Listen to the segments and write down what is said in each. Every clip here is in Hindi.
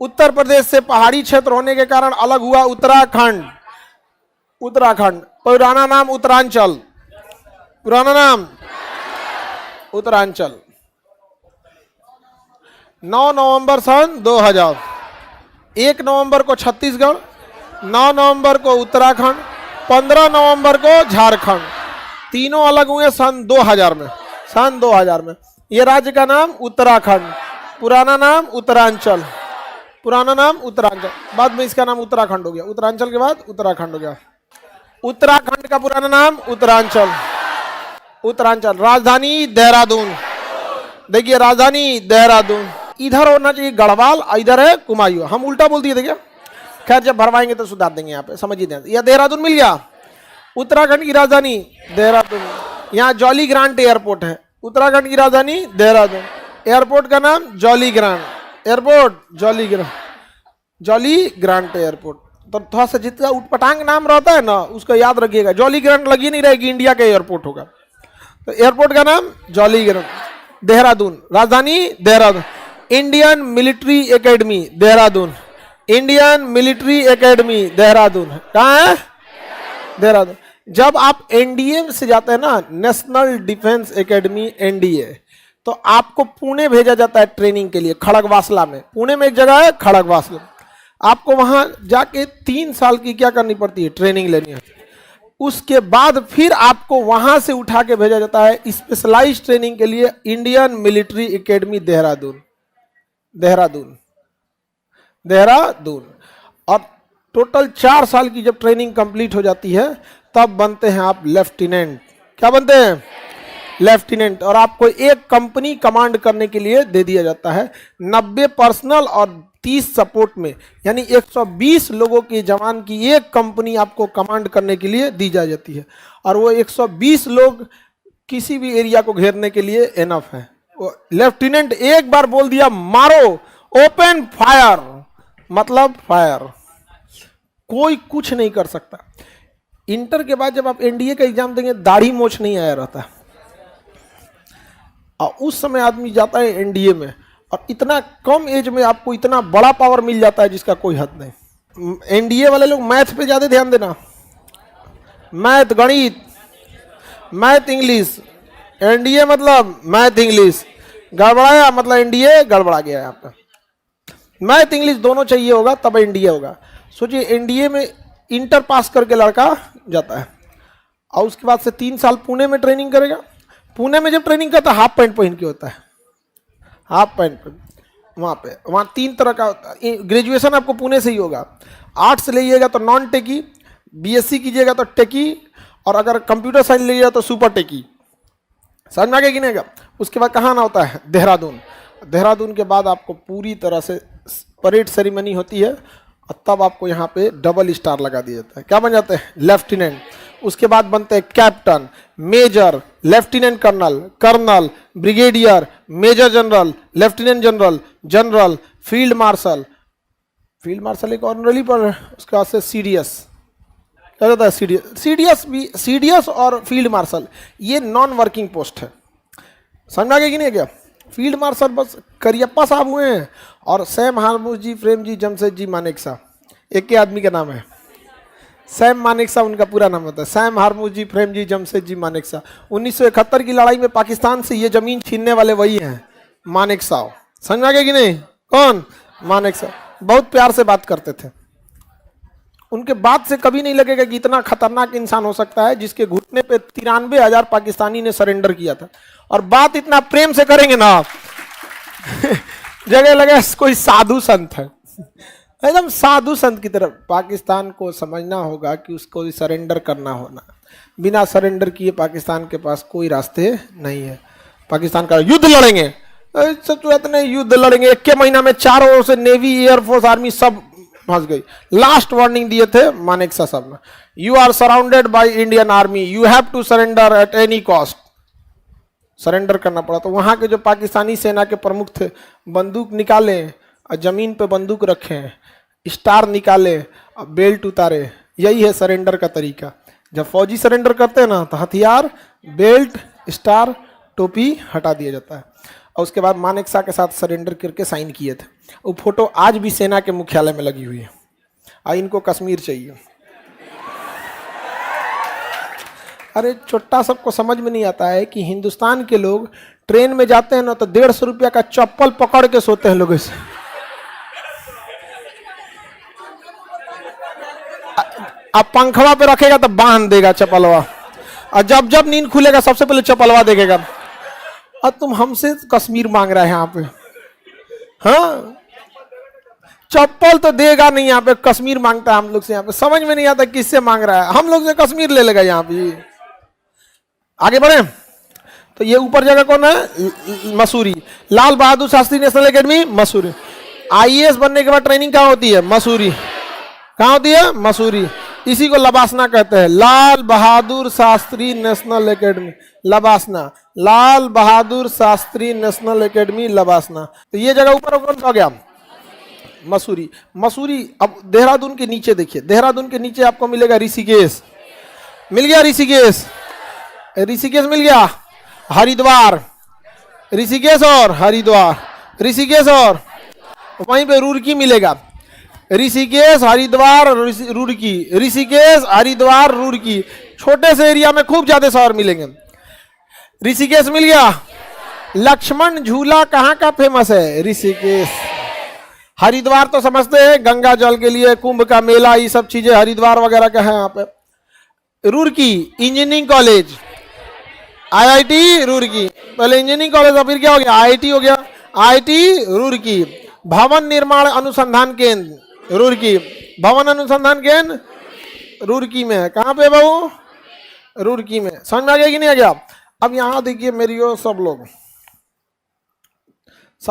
उत्तर प्रदेश से पहाड़ी क्षेत्र होने के कारण अलग हुआ उत्तराखंड। उत्तराखंड पुराना नाम उत्तरांचल, पुराना नाम उत्तरांचल। 9 नवंबर सन 2000, 1 नवंबर को छत्तीसगढ़, 9 नवंबर को उत्तराखंड, 15 नवंबर को झारखंड। तीनों अलग हुए सन 2000 में। सन 2000 में ये राज्य का नाम उत्तराखंड, पुराना नाम उत्तरांचल, पुराना नाम उत्तरांचल, बाद में इसका नाम उत्तराखंड हो गया। उत्तरांचल के बाद उत्तराखंड हो गया। उत्तराखंड का पुराना नाम उत्तरांचल। उत्तरांचल राजधानी देहरादून। देखिए राजधानी देहरादून। इधर होना चाहिए गढ़वाल, इधर है कुमायूं। हम उल्टा बोल दिए थे क्या? खैर जब भरवाएंगे तो सुधार देंगे, यहाँ पे समझ ही नहीं। यह देहरादून मिल गया। उत्तराखंड की राजधानी देहरादून। यहाँ जॉली ग्रांट एयरपोर्ट है। उत्तराखंड की राजधानी देहरादून। एयरपोर्ट का नाम jolly grant airport, jolly grant, jolly grant airport. तो थोड़ा सा जितना उटपटांग नाम रहता है ना उसको याद रखिएगा। जॉली ग्रांट लगी नहीं रहेगी, इंडिया का एयरपोर्ट होगा। तो एयरपोर्ट का नाम जॉली ग्रांट। देहरादून राजधानी Dehradun. Indian Military Academy Dehradun. Indian Military Academy Dehradun. कहाँ है? देहरादून। जब आप एनडीए से जाते हैं ना, नेशनल डिफेंस एकेडमी एनडीए, तो आपको पुणे भेजा जाता है ट्रेनिंग के लिए, खड़गवासला में। पुणे में एक जगह है खड़गवासला। आपको वहां जाके 3 साल की क्या करनी पड़ती है? ट्रेनिंग लेनी है। उसके बाद फिर आपको वहां से उठा के भेजा जाता है स्पेशलाइज्ड ट्रेनिंग के लिए Indian Military Academy Dehradun. Dehradun, Dehradun. और टोटल 4 साल की जब ट्रेनिंग कंप्लीट हो जाती है तब बनते हैं आप लेफ्टिनेंट। क्या बनते हैं? लेफ्टिनेंट। और आपको एक कंपनी कमांड करने के लिए दे दिया जाता है। 90 पर्सनल और 30 सपोर्ट में, यानी 120 लोगों के जवान की एक कंपनी आपको कमांड करने के लिए दी जा जाती है। और वो 120 लोग किसी भी एरिया को घेरने के लिए एनफ है। लेफ्टिनेंट एक बार बोल दिया मारो, ओपन फायर, मतलब फायर, कोई कुछ नहीं कर सकता। इंटर के बाद जब आप एनडीए का एग्जाम देंगे दाढ़ी मोछ नहीं आया रहता, और उस समय आदमी जाता है एनडीए में और इतना कम एज में आपको इतना बड़ा पावर मिल जाता है जिसका कोई हद नहीं। एनडीए वाले लोग मैथ पे ज्यादा ध्यान देना, मैथ, गणित, मैथ, इंग्लिश। एनडीए मतलब मैथ इंग्लिश, गड़बड़ाया मतलब एनडीए गड़बड़ा गया है आपका। मैथ इंग्लिश दोनों चाहिए होगा तब एनडीए होगा। सोचिए एनडीए में इंटर पास करके लड़का जाता है और उसके बाद से 3 साल पुणे में ट्रेनिंग करेगा। पुणे में जब ट्रेनिंग करता है हाफ पैंट पहन के होता है, हाफ पैंट वहाँ 3 तरह का ग्रेजुएशन आपको पुणे से ही होगा। आर्ट्स लीजिएगा तो नॉन टेकी, बीएससी कीजिएगा तो टेकी, और अगर कंप्यूटर साइंस लीजिएगा तो सुपर टेकी। समझ में आ गया कि नहीं? उसके बाद कहाँ आना होता है? देहरादून। देहरादून के बाद आपको पूरी तरह से परेड सेरेमनी होती है और तब आपको यहाँ पे डबल स्टार लगा दिया जाता है। क्या बन जाते हैं? लेफ्टिनेंट। उसके बाद बनते हैं captain, major, lieutenant colonel, colonel, brigadier, major general, lieutenant general, general, field marshal. Field marshal एक ऑनरली पर, उसके बाद से सीडीएस। क्या होता है? सीडीएस भी, सीडीएस और फील्ड मार्शल ये नॉन वर्किंग पोस्ट है। समझ में आ गया कि नहीं? क्या फील्ड मार्शल बस करियप्पा साहब हुए हैं और सैम हारमूस जी, प्रेम जी, जमशेद जी मानेकशा, एक ही आदमी का नाम है। सैम मानेकशा उनका पूरा नाम होता है। सैम हारमूस जी, प्रेम जी, जमशेद जी मानेकशा। 1971 की लड़ाई में पाकिस्तान से ये जमीन छीनने वाले वही हैं, मानेकशा। समझ में आ गया कि नहीं? कौन? मानेकशा। बहुत प्यार से बात करते थे। उनके बात से कभी नहीं लगेगा कि इतना खतरनाक इंसान हो सकता है जिसके घुटने पे 93,000 पाकिस्तानी ने सरेंडर किया था। और बात इतना प्रेम से करेंगे ना जगह लगे कोई साधु संत है, एकदम साधु संत की तरफ। पाकिस्तान को समझना होगा कि उसको सरेंडर करना होना, बिना सरेंडर किए पाकिस्तान के पास कोई रास्ते नहीं है। पाकिस्तान का युद्ध लड़ेंगे, इतने युद्ध लड़ेंगे, 1 महीना में चारों ओर से नेवी, एयरफोर्स, आर्मी सब फंस गई। लास्ट वार्निंग दिए थे मानेकशा साहब ने, you are surrounded by Indian army, you have to surrender at any cost. Surrender करना पड़ा। तो वहां के जो पाकिस्तानी सेना के प्रमुख थे, बंदूक निकाले और जमीन पे बंदूक रखे, स्टार निकाले और बेल्ट उतारे। यही है सरेंडर का तरीका। जब फौजी सरेंडर करते हैं ना तो हथियार, बेल्ट, स्टार, टोपी हटा दिया जाता है। और उसके बाद मानेकशॉ के साथ सरेंडर करके साइन किए थे। वो फोटो आज भी सेना के मुख्यालय में लगी हुई है। इनको कश्मीर चाहिए। अरे छोटा सबको समझ में नहीं आता है कि हिंदुस्तान के लोग ट्रेन में जाते हैं ना तो 150 रुपया का चप्पल पकड़ के सोते हैं लोगों से। अब पंखवा पे रखेगा तो बांध देगा चप्पलवा, और जब जब नींद खुलेगा सबसे पहले चप्पलवा देखेगा। और तुम हमसे कश्मीर मांग रहा है यहाँ पे? हाँ, चप्पल तो देगा नहीं, यहाँ पे कश्मीर मांगता है हम लोग से। यहाँ पे समझ में नहीं आता किससे मांग रहा है। हम लोग से कश्मीर ले लेगा यहाँ पे। आगे बढ़े तो ये ऊपर जगह कौन है? Mussoorie. Lal Bahadur Shastri National Academy Mussoorie. IAS बनने के बाद ट्रेनिंग कहाँ होती है? मसूरी। कहाँ होती है? मसूरी। इसी को लबासना कहते हैं, लाल बहादुर शास्त्री नेशनल एकेडमी लबासना। लाल बहादुर शास्त्री नेशनल एकेडमी लबासना। तो ये जगह ऊपर कौन सा हो गया? मसूरी। मसूरी। अब देहरादून के नीचे देखिए, देहरादून के नीचे आपको मिलेगा ऋषिकेश। मिल गया ऋषिकेश? ऋषिकेश मिल गया। हरिद्वार, ऋषिकेश और हरिद्वार, ऋषिकेश और वहीं पे रुड़की मिलेगा। ऋषिकेश, हरिद्वार, रुड़की, ऋषिकेश, हरिद्वार, रुड़की। छोटे से एरिया में खूब ज्यादा शहर मिलेंगे। ऋषिकेश मिल गया। लक्ष्मण झूला कहाँ का फेमस है? ऋषिकेश। हरिद्वार तो समझते हैं गंगा जल के लिए, कुंभ का मेला, ये सब चीजें हरिद्वार वगैरह का है यहाँ पे। Roorkee engineering college, IIT Roorkee. पहले इंजीनियरिंग कॉलेज और फिर क्या हो गया? आईआईटी हो गया। आईआईटी रुड़की। भवन निर्माण अनुसंधान केंद्र रुड़की। भवन अनुसंधान केंद्र रुड़की में है। कहाँ पे बाबू? रुड़की में। समझ में आ गया कि नहीं आ गया? अब यहाँ देखिए मेरी सब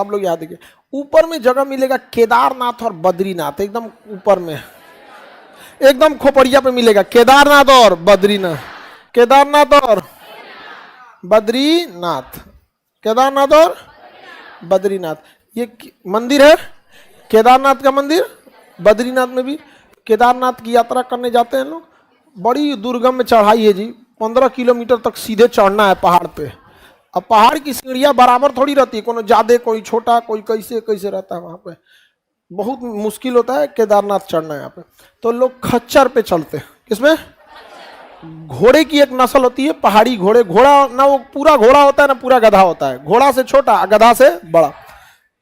लोग यहाँ देखिए, ऊपर में जगह मिलेगा केदारनाथ और बद्रीनाथ। एकदम ऊपर में, एकदम खोपड़िया पे मिलेगा केदारनाथ और बद्रीनाथ। केदारनाथ और बद्रीनाथ, केदारनाथ और बद्रीनाथ। ये मंदिर है केदारनाथ का मंदिर। बद्रीनाथ में भी केदारनाथ की यात्रा करने जाते हैं लोग। बड़ी दुर्गम चढ़ाई है जी, 15 किलोमीटर तक सीधे चढ़ना है पहाड़ पे। अब पहाड़ की सीढ़ियाँ बराबर थोड़ी रहती है, कोई ज्यादा कोई छोटा, कोई कैसे कैसे रहता है। वहाँ पे बहुत मुश्किल होता है केदारनाथ चढ़ना यहाँ पे। तो लोग खच्चर पे चलते हैं। किसमें? घोड़े की एक नस्ल होती है पहाड़ी घोड़े। घोड़ा ना वो पूरा घोड़ा होता है ना पूरा गधा होता है। घोड़ा से छोटा, गधा से बड़ा।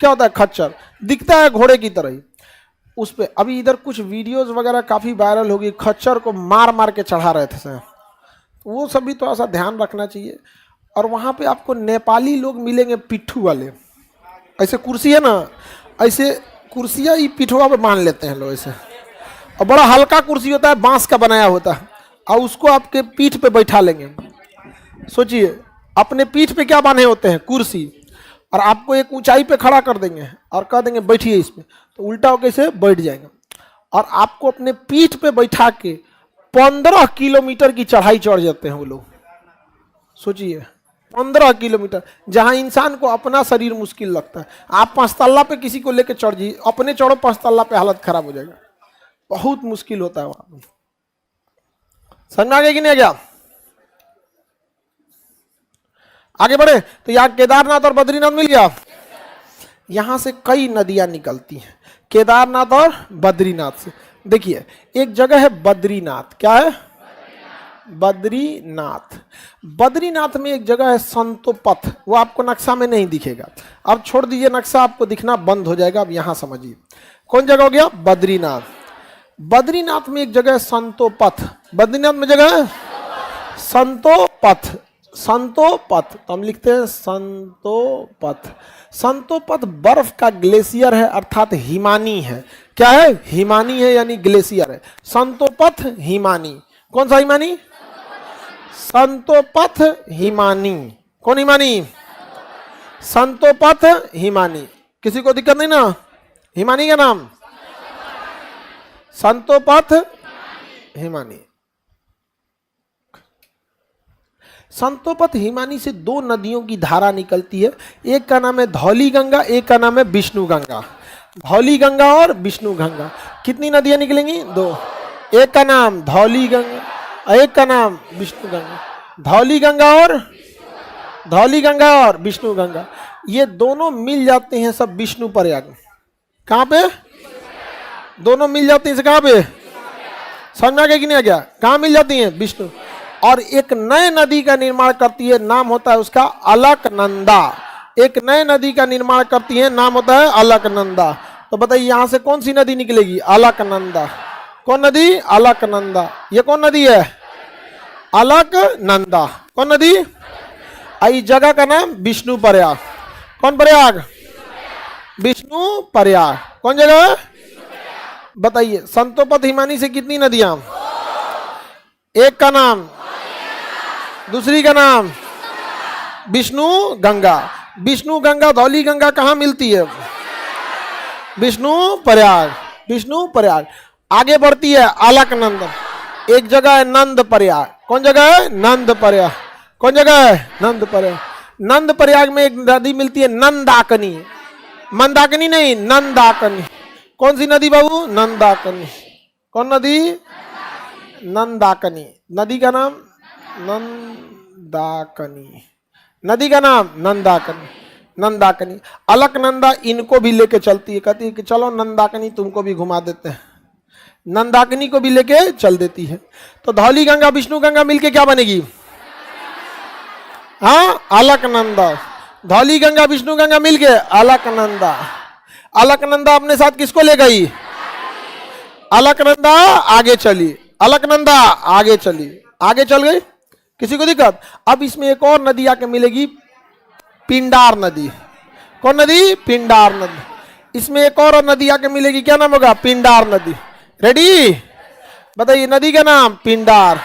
क्या होता है? खच्चर। दिखता है घोड़े की तरह ही। उस पे अभी इधर कुछ वीडियोस वगैरह काफी वायरल होगी, खच्चर को मार मार के चढ़ा रहे थे। वो सब भी थोड़ा सा ध्यान रखना चाहिए। और वहां पे आपको नेपाली लोग मिलेंगे पिट्ठू वाले। ऐसे कुर्सी है ना, ऐसे कुर्सियाँ ही पिठुआ पे बांध लेते हैं लोग ऐसे। और बड़ा हल्का कुर्सी होता है, बांस का बनाया होता है, और उसको आपके पीठ पे बैठा लेंगे। सोचिए, अपने पीठ पे क्या बांधे होते हैं? कुर्सी। और आपको एक ऊंचाई पे खड़ा कर देंगे और कह देंगे बैठिए इस पे, तो उल्टा होकर इसे बैठ जाएंगे। और आपको अपने पीठ पे बैठा के 15 किलोमीटर की चढ़ाई चढ़ जाते हैं वो लोग। सोचिए 15 किलोमीटर, जहां इंसान को अपना शरीर मुश्किल लगता है। आप 5 तल्ला पे किसी को लेकर चढ़ जाइए, अपने चढ़ो 5 तल्ला पे, हालत खराब हो जाएगा। बहुत मुश्किल होता है वहां। समझ में आ गया कि नहीं आ गया? आगे बढ़े तो यहाँ केदारनाथ और बद्रीनाथ मिल गया। यहां से कई नदियां निकलती हैं केदारनाथ और बद्रीनाथ से। देखिए एक जगह है बद्रीनाथ। क्या है? बद्रीनाथ। बद्रीनाथ में एक जगह है संतोपथ। वो आपको नक्शा में नहीं दिखेगा। अब छोड़ दीजिए, नक्शा आपको दिखना बंद हो जाएगा। अब यहां समझिए कौन जगह हो गया? बद्रीनाथ। बद्रीनाथ में एक जगह है संतोपथ। बद्रीनाथ में जगह है संतोपथ। संतोपथ तो हम लिखते हैं संतोपथ। संतोपथ बर्फ का ग्लेशियर है, अर्थात हिमानी है। क्या है? हिमानी है, यानी ग्लेशियर है। संतोपथ हिमानी। कौन सा हिमानी? संतोपथ हिमानी। कौन हिमानी? संतोपथ हिमानी। किसी को दिक्कत नहीं ना? हिमानी का नाम संतोपथ हिमानी। संतोपथ हिमानी से 2 नदियों की धारा निकलती है। एक का नाम है धौली गंगा, एक का नाम है विष्णु गंगा। धौली गंगा और विष्णु गंगा। कितनी नदियां निकलेंगी? 2। एक का नाम धौली गंगा, एक का नाम विष्णु गंगा। धौली गंगा और विष्णु गंगा। ये दोनों मिल जाते हैं सब विष्णु प्रयाग। कहां पे दोनों मिल जाते हैं? कहां पे? समझ में आ गया कि नहीं आ गया? कहां मिल जाती हैं? विष्णु। और एक नए नदी का निर्माण करती है, नाम होता है उसका अलकनंदा। एक नए नदी का निर्माण करती है, नाम होता है अलकनंदा। तो बताइए यहां से कौन सी नदी निकलेगी? अलकनंदा। कौन नदी? अलकनंदा। ये कौन नदी है? अलकनंदा। कौन नदी? इस जगह का नाम विष्णु प्रयाग। कौन प्रयाग? विष्णु प्रयाग। कौन जगह? बताइए संतोपत हिमानी से कितनी नदियां? एक का नाम, दूसरी का नाम विष्णु गंगा। विष्णु गंगा धौली गंगा कहां मिलती है? विष्णु प्रयाग। विष्णु प्रयाग आगे बढ़ती है अलकनंदा। एक जगह है नंद प्रयाग। कौन जगह है? नंद प्रयाग। कौन जगह है? नंद प्रयाग। नंद प्रयाग में एक नदी मिलती है नंदाकनी। मंदाकिनी नहीं, नंदाकनी। कौन सी नदी बाबू? नंदाकनी। कौन नदी? नंदाकनी। नदी का नाम नंदाकनी। नदी का नाम नंदाकनी। नंदाकनी। अलकनंदा इनको भी लेके चलती है, कहती है कि चलो नंदाकनी तुमको भी घुमा देते हैं। नंदाकनी को भी लेके चल देती है। तो धौली गंगा विष्णु गंगा मिलके क्या बनेगी? हाँ, अलकनंदा। धौली गंगा विष्णु गंगा मिलके अलकनंदा। अलकनंदा अपने साथ किसको ले गई? अलकनंदा आगे चली। अलकनंदा आगे चली, आगे चल गई, किसी को दिक्कत? अब इसमें एक और नदी आके मिलेगी, पिंडार नदी। कौन नदी? पिंडार नदी। इसमें एक और नदी आके मिलेगी, क्या नाम होगा? पिंडार नदी। रेडी? बताइए नदी का नाम पिंडार।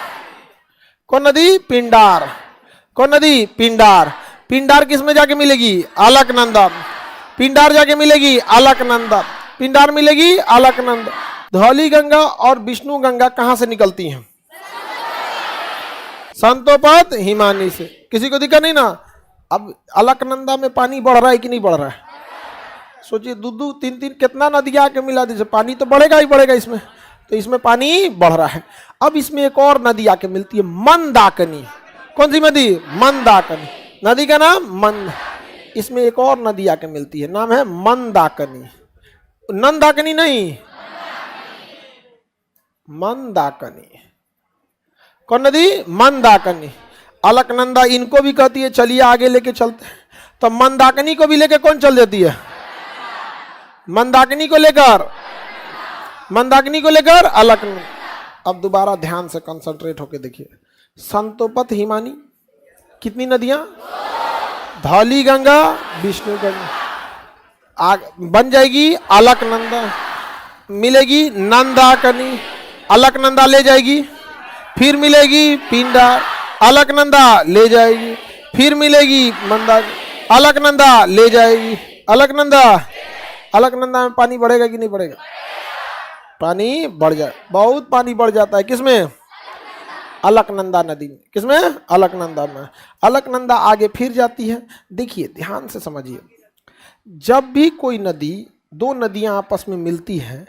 कौन नदी? पिंडार। कौन नदी? पिंडार। पिंडार किस में जाके मिलेगी? अलकनंदा। पिंडार जाके मिलेगी अलकनंदा। पिंडार मिलेगी अलकनंदा। धौली गंगा और विष्णु गंगा कहां से निकलती हैं? संतोपत हिमानी से। किसी को दिक्कत नहीं ना? अब अलकनंदा में पानी बढ़ रहा है कि नहीं बढ़ रहा है? सोचिए, दो तीन तीन कितना नदियां आके मिला दीजिए, पानी तो बढ़ेगा ही बढ़ेगा इसमें। तो इसमें पानी बढ़ रहा है। अब इसमें एक और नदी आके मिलती है, मंदाकिनी। कौन सी नदी? मंदाकिनी। नदी का नाम मंद। इसमें एक और नदी आके मिलती है, नाम है मंदाकिनी। नंदाकिनी नहीं, मंदाकिनी। कौन नदी? मंदाकिनी। अलकनंदा इनको भी कहती है चलिए आगे लेके चलते हैं। तो मंदाकिनी को भी लेके कौन चल देती है? मंदाकिनी को लेकर, मंदाकिनी को लेकर अलकनंदा। अब दोबारा ध्यान से कंसंट्रेट होके देखिए। संतोपत हिमानी कितनी नदियां? धौली गंगा विष्णु गंगा। बन जाएगी अलकनंदा, मिलेगी नंदाकिनी, अलकनंदा ले जाएगी, फिर मिलेगी पिंडार, अलकनंदा ले जाएगी, फिर मिलेगी मंदाकिनी, अलकनंदा ले जाएगी। अलकनंदा, अलकनंदा में पानी बढ़ेगा कि नहीं बढ़ेगा? पानी बढ़ जाए, बहुत पानी बढ़ जाता है। किसमें? अलकनंदा नदी में। किसमें? अलकनंदा में। अलकनंदा आगे फिर जाती है। देखिए ध्यान से समझिए, जब भी कोई नदी, दो नदियां आपस में मिलती हैं,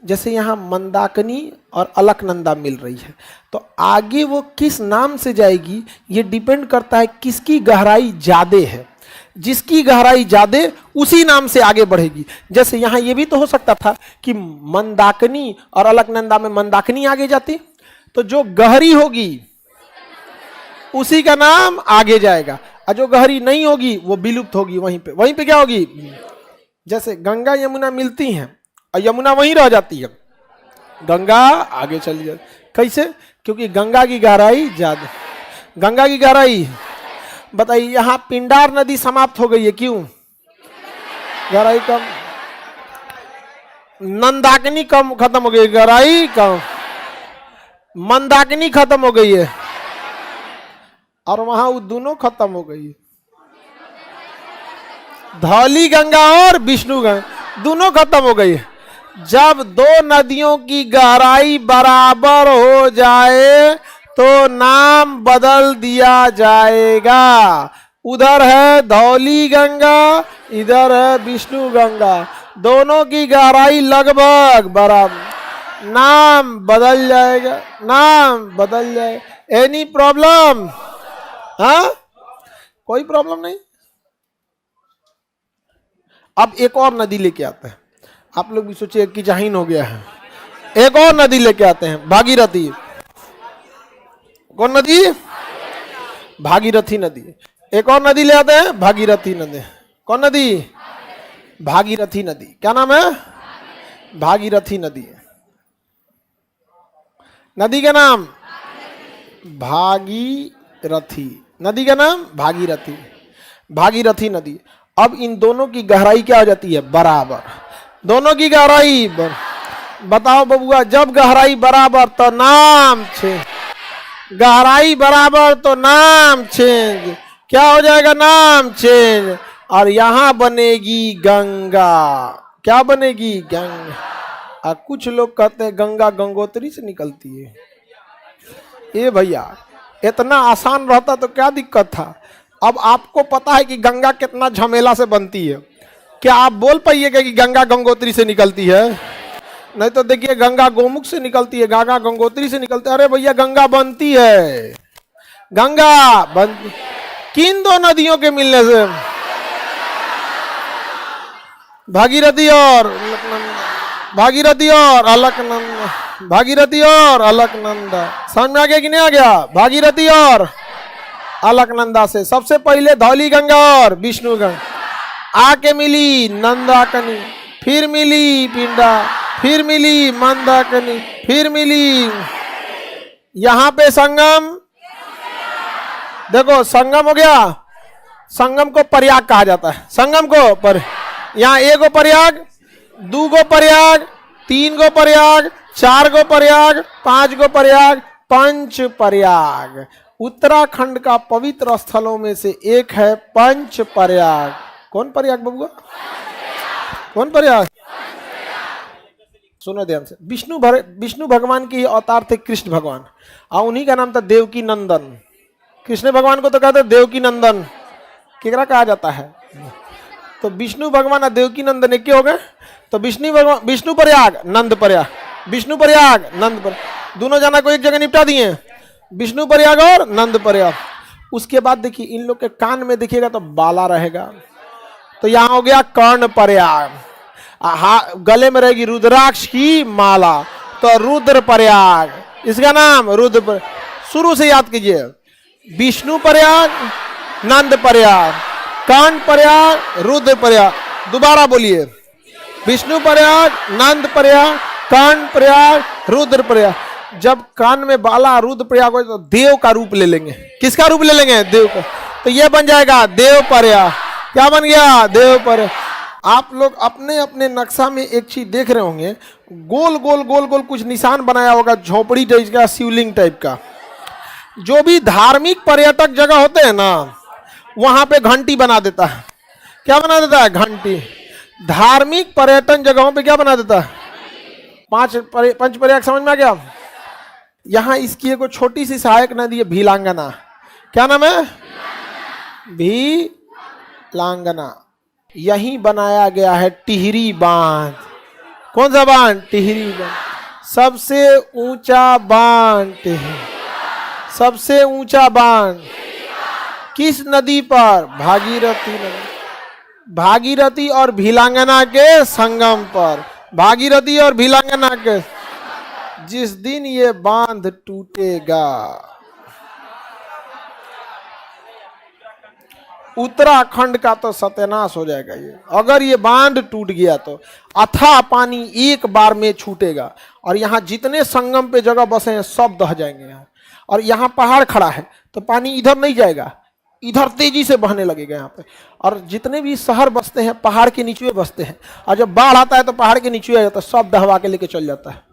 जैसे यहाँ मंदाकिनी और अलकनंदा मिल रही है, तो आगे वो किस नाम से जाएगी ये डिपेंड करता है किसकी गहराई ज्यादा है। जिसकी गहराई ज्यादा उसी नाम से आगे बढ़ेगी। जैसे यहाँ ये भी तो हो सकता था कि मंदाकिनी और अलकनंदा में मंदाकिनी आगे जाती, तो जो गहरी होगी उसी का नाम आगे जाएगा, और जो गहरी नहीं होगी वो विलुप्त होगी वहीं पे। वहीं पे क्या होगी? जैसे गंगा यमुना मिलती हैं और यमुना वहीं रह जाती है, गंगा आगे चली जाती। कैसे? क्योंकि गंगा की गहराई ज्यादा। गंगा की गहराई, बताइए यहाँ पिंडार नदी समाप्त हो गई है, क्यों? गहराई कम। नंदाकिनी कम खत्म हो गई, गहराई कम। मंदाकिनी खत्म हो गई है और वहां वो दोनों खत्म हो गई है। धौली गंगा और विष्णु गंगा दोनों खत्म हो गई है। जब दो नदियों की गहराई बराबर हो जाए तो नाम बदल दिया जाएगा। उधर है धौली गंगा, इधर है विष्णु गंगा, दोनों की गहराई लगभग बराबर, नाम बदल जाएगा। नाम बदल जाएगा। Any problem? हाँ, कोई प्रॉब्लम नहीं। अब एक और नदी लेके आते हैं। आप लोग भी सोचिए कि जहीन हो गया है। एक और नदी लेके आते हैं, भागीरथी। कौन नदी? भागीरथी नदी। एक और नदी ले आते हैं, भागीरथी नदी। कौन नदी? भागीरथी नदी। क्या नाम है? भागीरथी नदी। नदी का नाम भागीरथी। नदी का नाम भागीरथी। भागीरथी नदी। अब इन दोनों की गहराई क्या हो जाती है? बराबर। दोनों की गहराई बताओ बबुआ, जब गहराई बराबर तो नाम चेंज। गहराई बराबर तो नाम चेंज। क्या हो जाएगा? नाम चेंज। और यहां बनेगी गंगा। क्या बनेगी? गंगा। कुछ लोग कहते हैं गंगा गंगोत्री से निकलती है। ये भैया इतना आसान रहता तो क्या दिक्कत था। अब आपको पता है कि गंगा कितना झमेला से बनती है। क्या आप बोल पाइएगा कि गंगा गंगोत्री से निकलती है? नहीं तो देखिए गंगा गोमुख से निकलती है, गंगा गंगोत्री से निकलती है। अरे भैया गंगा बनती है। गंगा बनती किन दो नदियों के मिलने से? भागीरथी और भागीरथी और अलकनंदा। भागीरथी और अलकनंदा। समझ में आ गया कि नहीं आ गया? भागीरथी और अलकनंदा से सबसे पहले धौली गंगा और विष्णु गंगा आके मिली नंदाकनी, फिर मिली पिंडा, फिर मिली मंदाकनी, फिर मिली यहां पे संगम। देखो संगम हो गया। संगम को प्रयाग कहा जाता है। संगम को पर यहाँ एक गो प्रयाग, दू गो प्रयाग, तीन गो प्रयाग, चार गो प्रयाग, पांच गो प्रयाग, पंच प्रयाग। उत्तराखंड का पवित्र स्थलों में से एक है पंच प्रयाग। कौन प्रयाग बबुआ? कौन प्रयाग? सुनो ध्यान से। विष्णु भगवान के अवतार थे कृष्ण भगवान, और उन्हीं का नाम था देवकी नंदन। कृष्ण भगवान को तो कहते देवकी नंदन। केकरा कहा जाता है? तो विष्णु भगवान और देवकी नंदन एक हो गए। तो विष्णु प्रयाग, नंद प्रयाग, विष्णु प्रयाग, नंद प्रयाग, दोनों जाना को एक जगह निपटा दिए। विष्णु प्रयाग और नंद प्रयाग। उसके बाद देखिए इन लोग के कान में देखिएगा तो बाला रहेगा। तो यहां हो गया कर्ण प्रयाग। गले में रहेगी रुद्राक्ष की माला, तो रुद्र प्रयाग। इसका नाम रुद्र। शुरू से याद कीजिए। विष्णु प्रयाग, नंद प्रयाग, कर्ण प्रयाग, रुद्र प्रयाग। दोबारा बोलिए। विष्णु प्रयाग, नंद प्रयाग, कर्ण प्रयाग, रुद्र प्रयाग। जब कान में बाला रुद्र प्रयाग हो तो देव का रूप ले लेंगे। किसका रूप ले लेंगे? देव का। तो यह बन जाएगा देव प्रयाग। क्या बन गया? देव प्रयाग। आप लोग अपने अपने नक्शा में एक चीज देख रहे होंगे, गोल गोल गोल गोल कुछ निशान बनाया होगा, झोपड़ी टाइप का, शिवलिंग टाइप का। जो भी धार्मिक पर्यटक जगह होते हैं ना, वहां पे घंटी बना देता है। क्या बना देता है? घंटी। धार्मिक पर्यटन जगहों पे क्या बना देता है? पंच प्रयाग। समझ में आ गया? यहां इसकी एक छोटी सी सहायक नदी है भीलांगना। क्या नाम है? भीलांगना। यहीं बनाया गया है टिहरी बांध। कौन सा बांध? टिहरी बांध। सबसे ऊंचा बांध टिहरी। सबसे ऊंचा बांध किस नदी पर? भागीरथी नदी। भागीरथी और भीलांगना के संगम पर। भागीरथी और भीलांगना के जिस दिन ये बांध टूटेगा, उत्तराखंड का तो सत्यानाश हो जाएगा। ये अगर ये बांध टूट गया तो अथाह पानी एक बार में छूटेगा, और यहाँ जितने संगम पे जगह बसे हैं सब दह जाएंगे यहाँ। और यहाँ पहाड़ खड़ा है तो पानी इधर नहीं जाएगा, इधर तेजी से बहने लगेगा यहाँ पे। और जितने भी शहर बसते हैं पहाड़ के नीचे बसते हैं, और जब बाढ़ आता है तो पहाड़ के नीचे आ जाता है, सब दहवा के लेके चल जाता है।